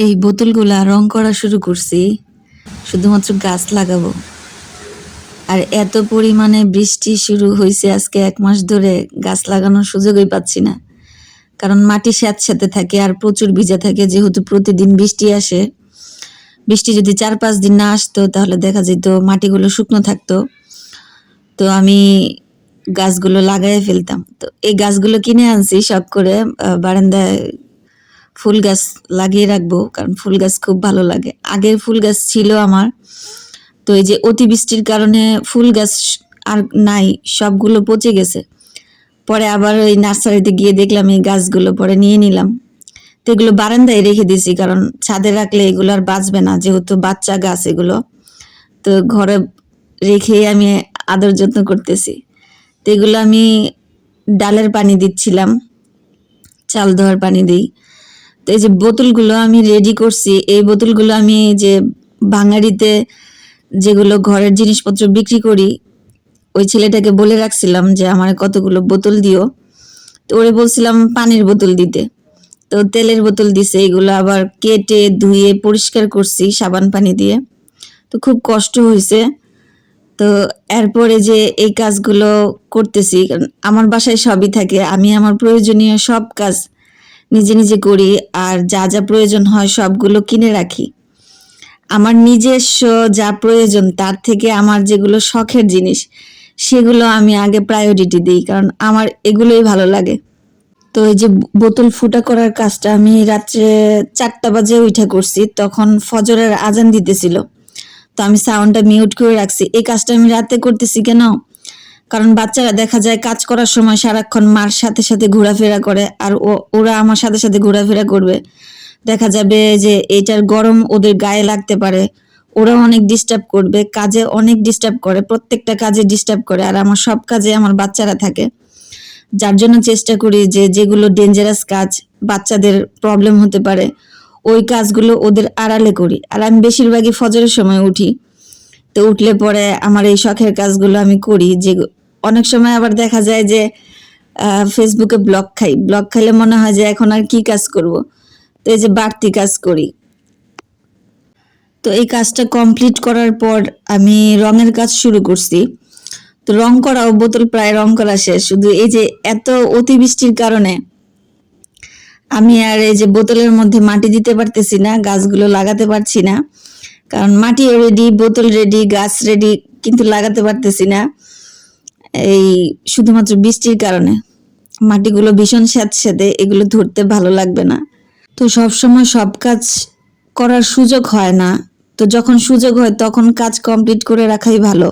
এই বোতলগুলা রং করা শুরু করছি শুধুমাত্র গাছ লাগাবো। আর এত পরিমাণে বৃষ্টি শুরু হয়েছে আজকে 1 মাস ধরে, গাছ লাগানোর সুযোগই পাচ্ছি না। কারণ মাটি স্যাঁতসেঁতে থাকে আর প্রচুর ভিজা থাকে, যেহেতু প্রতিদিন বৃষ্টি আসে। বৃষ্টি যদি 4-5 দিন না আসতো তাহলে দেখা যেত মাটিগুলো শুকনো থাকতো, তো আমি গাছগুলো লাগাই ফেলতাম। তো এই গাছগুলো কিনে আনছি শখ করে, বারান্দায় ফুল গাছ লাগিয়ে রাখবো, কারণ ফুল গাছ খুব ভালো লাগে। আগের ফুল গাছ ছিল আমার, তো এই যে অতিবৃষ্টির কারণে ফুল গাছ আর নাই, সবগুলো পচে গেছে। পরে আবার ওই নার্সারিতে গিয়ে দেখলাম এই গাছগুলো, পরে নিয়ে নিলাম। তো এগুলো বারান্দায় রেখে দিয়েছি, কারণ ছাদে রাখলে এগুলো আর বাঁচবে না, যেহেতু বাচ্চা গাছ এগুলো। তো ঘরে রেখে আমি আদর যত্ন করতেছি। তো এগুলো আমি ডালের পানি দিচ্ছিলাম, চাল ধোয়ার পানি দিই। তো এই যে বোতলগুলো আমি রেডি করছি, এই বোতলগুলো আমি যে ভাঙাড়িতে যেগুলো ঘরের জিনিসপত্র বিক্রি করি, ওই ছেলেটাকে বলে রাখছিলাম যে আমার কতগুলো বোতল দিও। তো ওরে বলছিলাম পানির বোতল দিতে, তো তেলের বোতল দিছে। এগুলো আবার কেটে ধুয়ে পরিষ্কার করছি সাবান পানি দিয়ে, তো খুব কষ্ট হয়েছে। তো এরপরে যে এই কাজগুলো করতেছি, কারণ আমার বাসায় সবই থাকে, আমি আমার প্রয়োজনীয় সব কাজ নিজে নিজে করি, আর যা যা প্রয়োজন হয় সবগুলো কিনে রাখি। আমার নিজস্ব যা প্রয়োজন তার থেকে আমার যেগুলো শখের জিনিস সেগুলো আমি আগে প্রায়োরিটি দিই, কারণ আমার এগুলোই ভালো লাগে। তো এই যে বোতল ফুটা করার কাজটা আমি রাত্রে 4টা বাজে উঠে করছি, তখন ফজরের আজান দিতেছিল। তো আমি সাউন্ডটা মিউট করে রাখছি। এই কাজটা আমি রাতে করতেছি কেন? কারণ বাচ্চারা দেখা যায় কাজ করার সময় সারাক্ষণ মার সাথে সাথে ঘোরাফেরা করে, আর ওরা আমার সাথে সাথে ঘোরাফেরা করবে। দেখা যাবে যে এটার গরম ওদের গায়ে লাগতে পারে, ওরা অনেক ডিস্টার্ব করবে, কাজে অনেক ডিস্টার্ব করে, প্রত্যেকটা কাজে ডিস্টার্ব করে। আর আমার সব কাজে আমার বাচ্চারা থাকে, যার জন্য চেষ্টা করি যে যেগুলো ডেঞ্জারাস কাজ, বাচ্চাদের প্রবলেম হতে পারে, ওই কাজগুলো ওদের আড়ালে করি। আর আমি বেশিরভাগই ফজরের সময় উঠি, তো উঠলে পরে আমার এই শখের কাজগুলো আমি করি। যে অনেক সময় আবার দেখা যায় যে ফেসবুকে ব্লগ খাইলে মনে হয় যে এখন আর কি কাজ করব, তো এই যে বাড়তি কাজ করি। তো এই কাজটা কমপ্লিট করার পর আমি রঙের কাজ শুরু করছি। তো রং করাও, বোতল প্রায় রং করা শেষ, শুধু এই যে এত অতিবৃষ্টির কারণে আমি আর এই যে বোতলের মধ্যে মাটি দিতে পারতেছি না, গাছগুলো লাগাতে পারছি না। কারণ মাটি রেডি, বোতল রেডি, গাছ রেডি, কিন্তু লাগাতে পারতেছি না এই শুধুমাত্র বৃষ্টির কারণে। মাটিগুলো ভীষণ স্যাঁতসেঁতে, এগুলো ধরতে ভালো লাগবে না। তো সবসময় সব কাজ করার সুযোগ হয় না, তো যখন সুযোগ হয় তখন কাজ কমপ্লিট করে রাখাই ভালো।